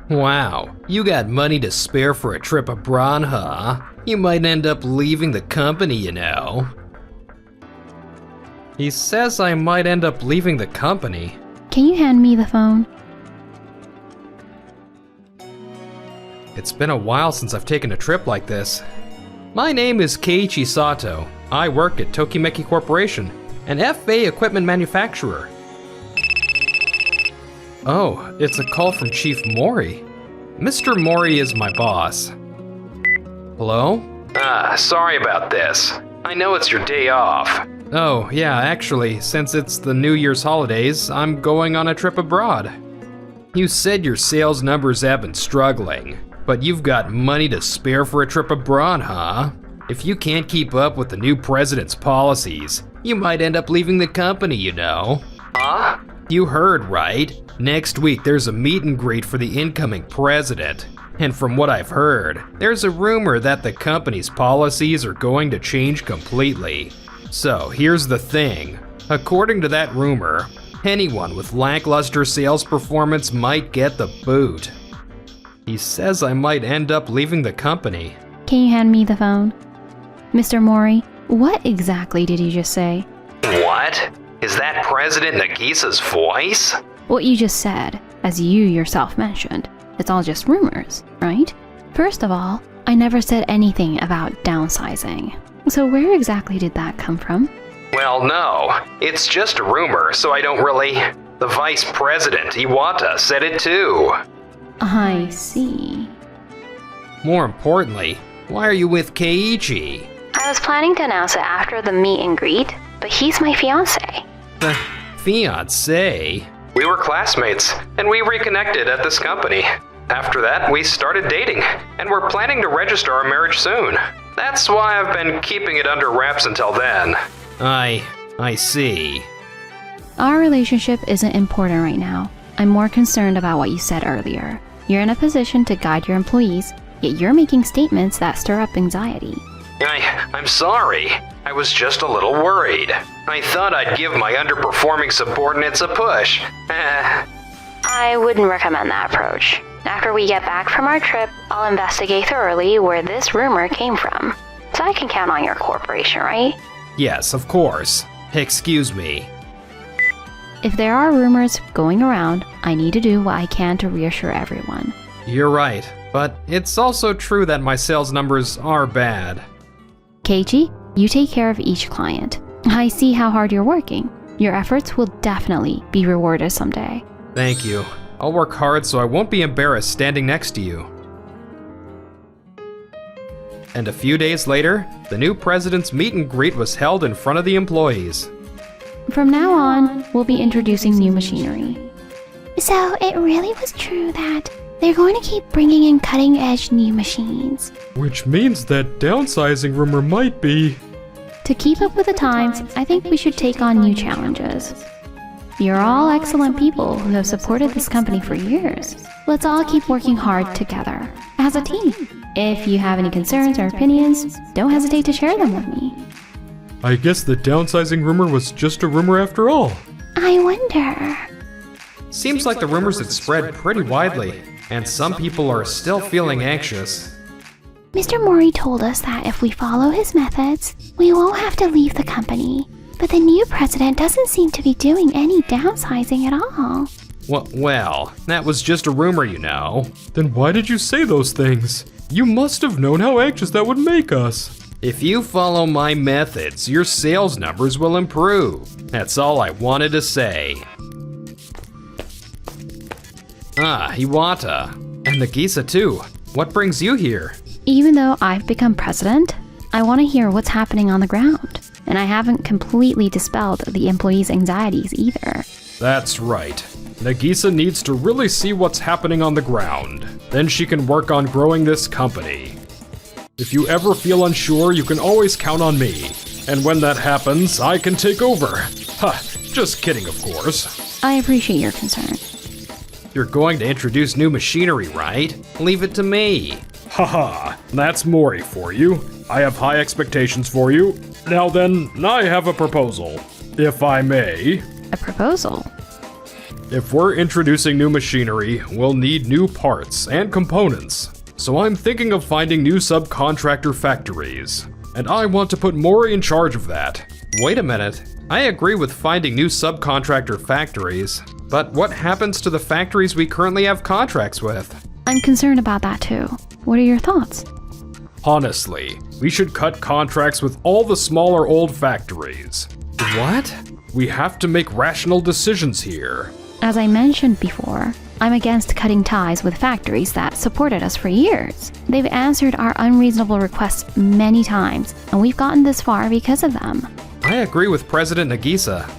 Wow, you got money to spare for a trip abroad, huh? You might end up leaving the company, you know. He says I might end up leaving the company. Can you hand me the phone? It's been a while since I've taken a trip like this. My name is Keiichi Sato. I work at Tokimeki Corporation, an FA equipment manufacturer. Oh, it's a call from Chief Mori. Mr. Mori is my boss. Hello? Sorry about this. I know it's your day off. Oh, yeah, actually, since it's the New Year's holidays, I'm going on a trip abroad. You said your sales numbers have been struggling, but you've got money to spare for a trip abroad, huh? If you can't keep up with the new president's policies, you might end up leaving the company, you know. Huh? You heard right. Next week there's a meet and greet for the incoming president. And from what I've heard, there's a rumor that the company's policies are going to change completely. So here's the thing. According to that rumor, anyone with lackluster sales performance might get the boot. He says I might end up leaving the company. Can you hand me the phone? Mr. Mori, what exactly did you just say? What? Is that President Nagisa's voice? What you just said, as you yourself mentioned, it's all just rumors, right? First of all, I never said anything about downsizing. So where exactly did that come from? Well, no. It's just a rumor, so I don't really... The Vice President, Iwata, said it too. I see. More importantly, why are you with Keiichi? I was planning to announce it after the meet and greet, but he's my fiancé. Fiancé? We were classmates, and we reconnected at this company. After that, we started dating, and we're planning to register our marriage soon. That's why I've been keeping it under wraps until then. I see. Our relationship isn't important right now. I'm more concerned about what you said earlier. You're in a position to guide your employees, yet you're making statements that stir up anxiety. I'm sorry. I was just a little worried. I thought I'd give my underperforming subordinates a push. I wouldn't recommend that approach. After we get back from our trip, I'll investigate thoroughly where this rumor came from. So I can count on your cooperation, right? Yes, of course. Excuse me. If there are rumors going around, I need to do what I can to reassure everyone. You're right, but it's also true that my sales numbers are bad. Keiichi, you take care of each client. I see how hard you're working. Your efforts will definitely be rewarded someday. Thank you. I'll work hard so I won't be embarrassed standing next to you. And a few days later, the new president's meet and greet was held in front of the employees. From now on, we'll be introducing new machinery. So it really was true that they're going to keep bringing in cutting-edge new machines. Which means that downsizing rumor might be... To keep up with the times, I think we should take on new challenges. You're all excellent people who have supported this company for years. Let's all keep working hard together, as a team. If you have any concerns or opinions, don't hesitate to share them with me. I guess the downsizing rumor was just a rumor after all. I wonder... Seems like the rumors had spread pretty widely, and some people are still feeling anxious. Mr. Mori told us that if we follow his methods, we won't have to leave the company. But the new president doesn't seem to be doing any downsizing at all. Well, that was just a rumor, you know. Then why did you say those things? You must have known how anxious that would make us. If you follow my methods, your sales numbers will improve. That's all I wanted to say. Iwata. And Nagisa too. What brings you here? Even though I've become president, I want to hear what's happening on the ground. And I haven't completely dispelled the employees' anxieties either. That's right. Nagisa needs to really see what's happening on the ground. Then she can work on growing this company. If you ever feel unsure, you can always count on me. And when that happens, I can take over. Just kidding, of course. I appreciate your concern. You're going to introduce new machinery, right? Leave it to me. Haha, that's Mori for you. I have high expectations for you. Now then, I have a proposal, if I may. A proposal? If we're introducing new machinery, we'll need new parts and components. So I'm thinking of finding new subcontractor factories. And I want to put Mori in charge of that. Wait a minute. I agree with finding new subcontractor factories, but what happens to the factories we currently have contracts with? I'm concerned about that too. What are your thoughts? Honestly, we should cut contracts with all the smaller old factories. What? We have to make rational decisions here. As I mentioned before, I'm against cutting ties with factories that supported us for years. They've answered our unreasonable requests many times, and we've gotten this far because of them. I agree with President Nagisa.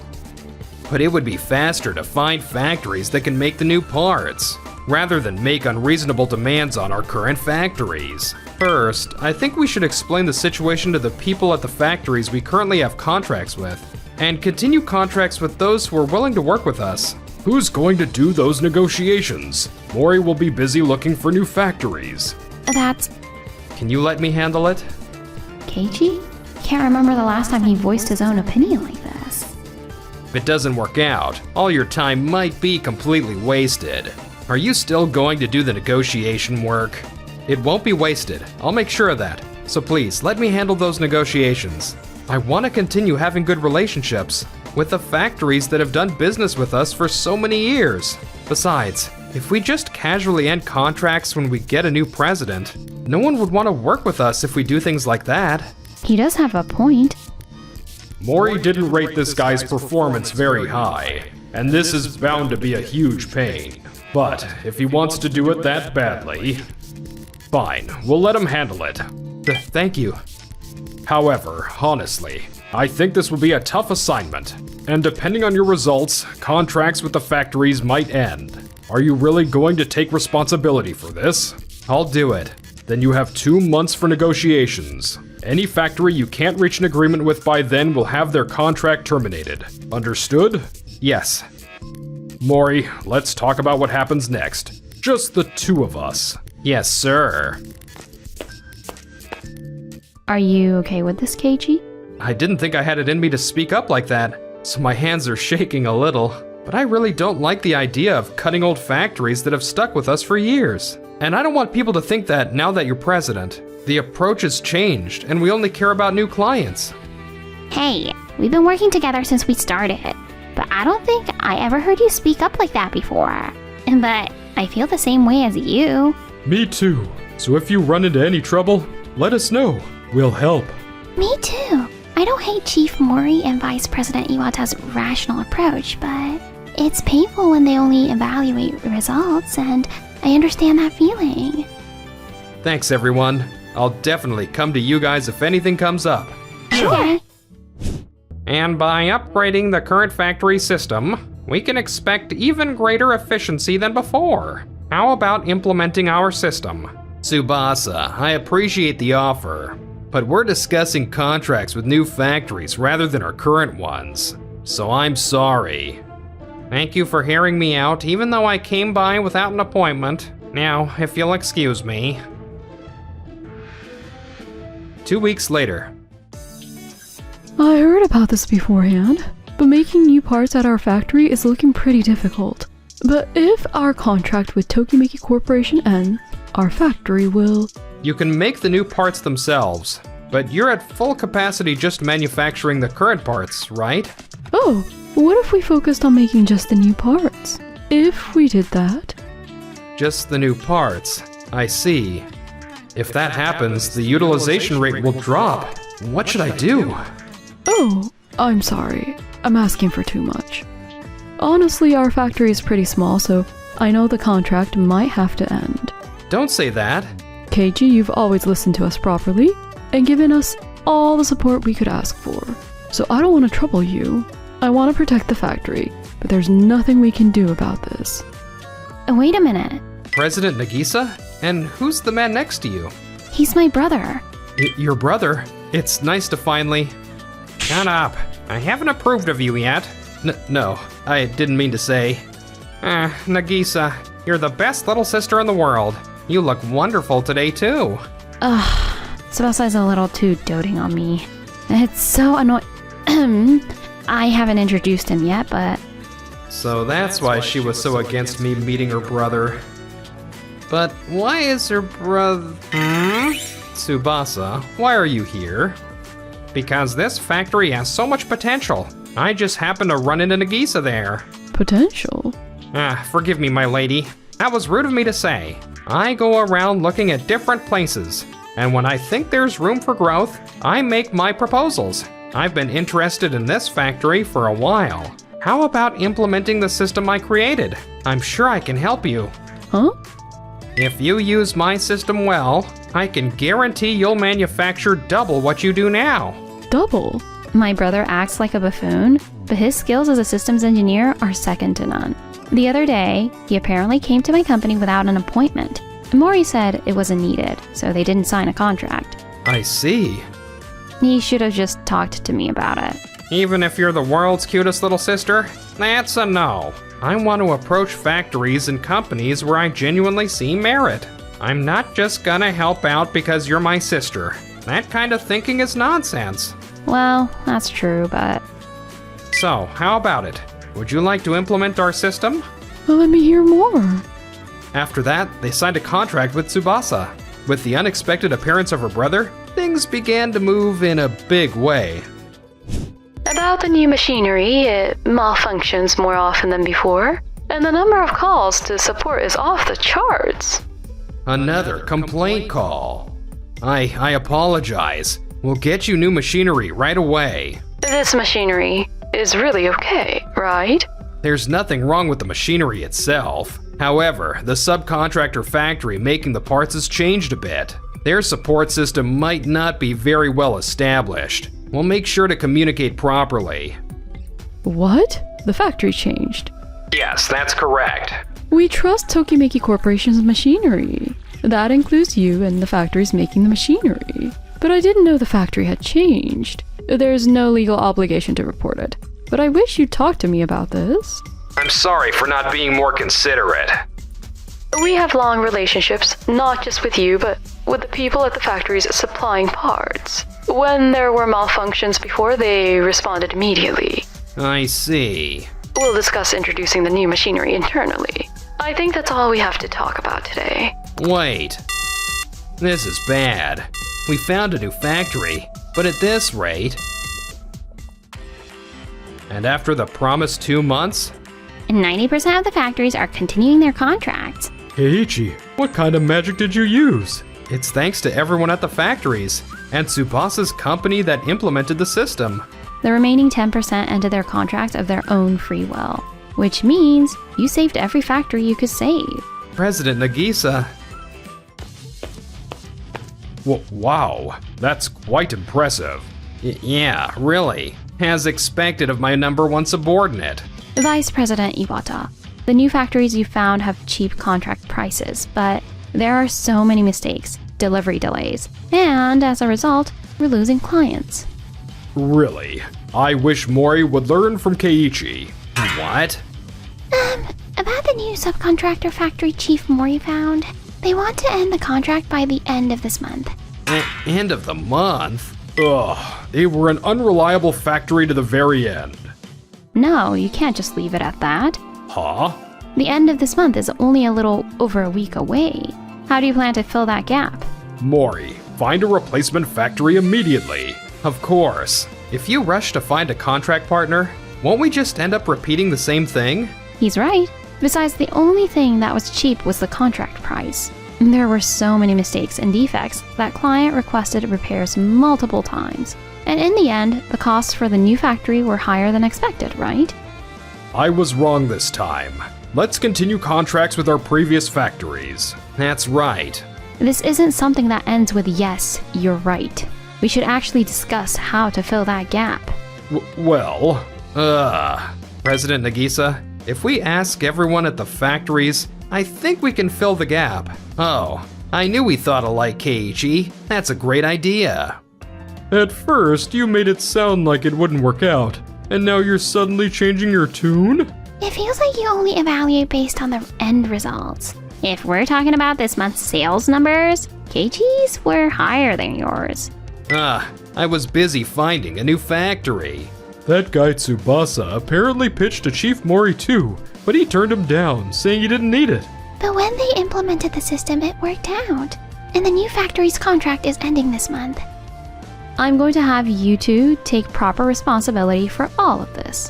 But it would be faster to find factories that can make the new parts, rather than make unreasonable demands on our current factories. First, I think we should explain the situation to the people at the factories we currently have contracts with, and continue contracts with those who are willing to work with us. Who's going to do those negotiations? Mori will be busy looking for new factories. That's... Can you let me handle it? Keiichi? Can't remember the last time he voiced his own opinion like this. If it doesn't work out, all your time might be completely wasted. Are you still going to do the negotiation work? It won't be wasted. I'll make sure of that. So please, let me handle those negotiations. I want to continue having good relationships with the factories that have done business with us for so many years. Besides, if we just casually end contracts when we get a new president, no one would want to work with us if we do things like that. He does have a point. Mori didn't rate this guy's performance very high, and this is bound to be a huge pain. But if he wants to do it that badly, fine, we'll let him handle it. Thank you. However, honestly, I think this will be a tough assignment, and depending on your results, contracts with the factories might end. Are you really going to take responsibility for this? I'll do it. Then you have 2 months for negotiations. Any factory you can't reach an agreement with by then will have their contract terminated. Understood? Yes. Mori, let's talk about what happens next. Just the 2 of us. Yes, sir. Are you okay with this, Keiichi? I didn't think I had it in me to speak up like that, so my hands are shaking a little. But I really don't like the idea of cutting old factories that have stuck with us for years. And I don't want people to think that now that you're president, the approach has changed and we only care about new clients. Hey, we've been working together since we started, but I don't think I ever heard you speak up like that before. But I feel the same way as you. Me too. So if you run into any trouble, let us know. We'll help. Me too. I don't hate Chief Mori and Vice President Iwata's rational approach, but it's painful when they only evaluate results, and I understand that feeling. Thanks, everyone. I'll definitely come to you guys if anything comes up. Okay. And by upgrading the current factory system, we can expect even greater efficiency than before. How about implementing our system? Tsubasa, I appreciate the offer, but we're discussing contracts with new factories rather than our current ones. So I'm sorry. Thank you for hearing me out, even though I came by without an appointment. Now, if you'll excuse me. 2 weeks later. I heard about this beforehand, but making new parts at our factory is looking pretty difficult. But if our contract with Tokimeki Corporation ends, our factory will... You can make the new parts themselves, but you're at full capacity just manufacturing the current parts, right? Oh, what if we focused on making just the new parts? If we did that... Just the new parts. I see. If that happens, the utilization rate will drop. What should I do? Oh, I'm sorry. I'm asking for too much. Honestly, our factory is pretty small, so I know the contract might have to end. Don't say that. Keiichi, you've always listened to us properly and given us all the support we could ask for. So I don't want to trouble you. I want to protect the factory, but there's nothing we can do about this. Wait a minute. President Nagisa? And who's the man next to you? He's my brother. Your brother? It's nice to finally... Shut up. I haven't approved of you yet. No, I didn't mean to say. Nagisa, you're the best little sister in the world. You look wonderful today, too. Tsubasa's a little too doting on me. It's so annoying. I haven't introduced him yet, but So that's why she was so against me meeting her brother. But why is her brother... Tsubasa, why are you here? Because this factory has so much potential. I just happened to run into Nagisa there. Potential? Forgive me, my lady. That was rude of me to say. I go around looking at different places, and when I think there's room for growth, I make my proposals. I've been interested in this factory for a while. How about implementing the system I created? I'm sure I can help you. Huh? If you use my system well, I can guarantee you'll manufacture double what you do now. Double? My brother acts like a buffoon, but his skills as a systems engineer are second to none. The other day, he apparently came to my company without an appointment. Mori said it wasn't needed, so they didn't sign a contract. I see. He should have just talked to me about it. Even if you're the world's cutest little sister, that's a no. I want to approach factories and companies where I genuinely see merit. I'm not just gonna help out because you're my sister. That kind of thinking is nonsense. Well, that's true, but... So, how about it? Would you like to implement our system? Well, let me hear more. After that, they signed a contract with Tsubasa. With the unexpected appearance of her brother, things began to move in a big way. About the new machinery, it malfunctions more often than before, and the number of calls to support is off the charts. Another complaint call. I apologize. We'll get you new machinery right away. This machinery is really okay, right? There's nothing wrong with the machinery itself. However, the subcontractor factory making the parts has changed a bit. Their support system might not be very well established. We'll make sure to communicate properly. What? The factory changed. Yes, that's correct. We trust Tokimeki Corporation's machinery. That includes you and the factories making the machinery. But I didn't know the factory had changed. There's no legal obligation to report it. But I wish you'd talk to me about this. I'm sorry for not being more considerate. We have long relationships, not just with you, but with the people at the factories supplying parts. When there were malfunctions before, they responded immediately. I see. We'll discuss introducing the new machinery internally. I think that's all we have to talk about today. Wait. This is bad. We found a new factory, but at this rate... And after the promised 2 months? 90% of the factories are continuing their contracts. Keiichi, what kind of magic did you use? It's thanks to everyone at the factories, and Tsubasa's company that implemented the system. The remaining 10% ended their contracts of their own free will, which means you saved every factory you could save. President Nagisa... Wow, that's quite impressive. Yeah, really. As expected of my #1 subordinate. Vice President Iwata, the new factories you found have cheap contract prices, but there are so many mistakes, delivery delays, and as a result, we're losing clients. Really? I wish Mori would learn from Keiichi. What? About the new subcontractor factory Chief Mori found, they want to end the contract by the end of this month. End of the month? Ugh, they were an unreliable factory to the very end. No, you can't just leave it at that. Huh? The end of this month is only a little over a week away. How do you plan to fill that gap? Mori, find a replacement factory immediately. Of course. If you rush to find a contract partner, won't we just end up repeating the same thing? He's right. Besides, the only thing that was cheap was the contract price. There were so many mistakes and defects that client requested repairs multiple times. And in the end, the costs for the new factory were higher than expected, right? I was wrong this time. Let's continue contracts with our previous factories. That's right. This isn't something that ends with yes, you're right. We should actually discuss how to fill that gap. Well... President Nagisa, if we ask everyone at the factories, I think we can fill the gap. Oh, I knew we thought alike, Keiichi. That's a great idea. At first, you made it sound like it wouldn't work out, and now you're suddenly changing your tune? It feels like you only evaluate based on the end results. If we're talking about this month's sales numbers, Keiichi's were higher than yours. I was busy finding a new factory. That guy Tsubasa apparently pitched to Chief Mori too, but he turned him down, saying he didn't need it. But when they implemented the system, it worked out. And the new factory's contract is ending this month. I'm going to have you two take proper responsibility for all of this.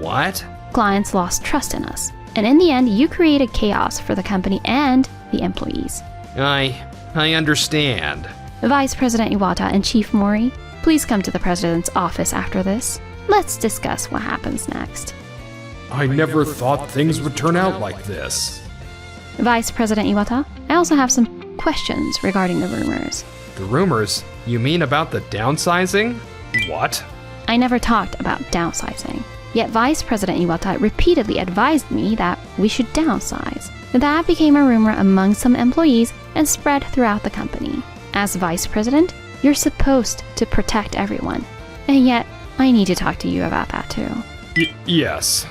What? Clients lost trust in us, and in the end, you created chaos for the company and the employees. I understand. Vice President Iwata and Chief Mori, please come to the president's office after this. Let's discuss what happens next. I never thought things would turn out like this. Vice President Iwata, I also have some questions regarding the rumors. The rumors? You mean about the downsizing? What? I never talked about downsizing. Yet Vice President Iwata repeatedly advised me that we should downsize. That became a rumor among some employees and spread throughout the company. As Vice President, you're supposed to protect everyone. And yet, I need to talk to you about that too. Yes.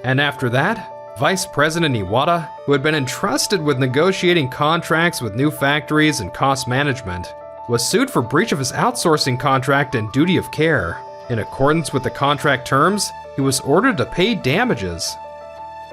And after that, Vice President Iwata, who had been entrusted with negotiating contracts with new factories and cost management, was sued for breach of his outsourcing contract and duty of care. In accordance with the contract terms, he was ordered to pay damages.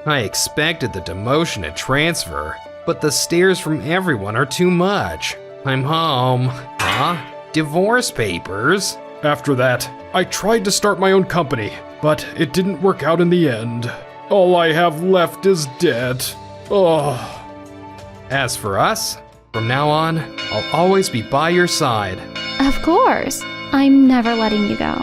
I expected the demotion and transfer, but the stares from everyone are too much. I'm home. Huh? Divorce papers? After that, I tried to start my own company, but it didn't work out in the end. All I have left is debt. Oh. As for us, from now on, I'll always be by your side. Of course. I'm never letting you go.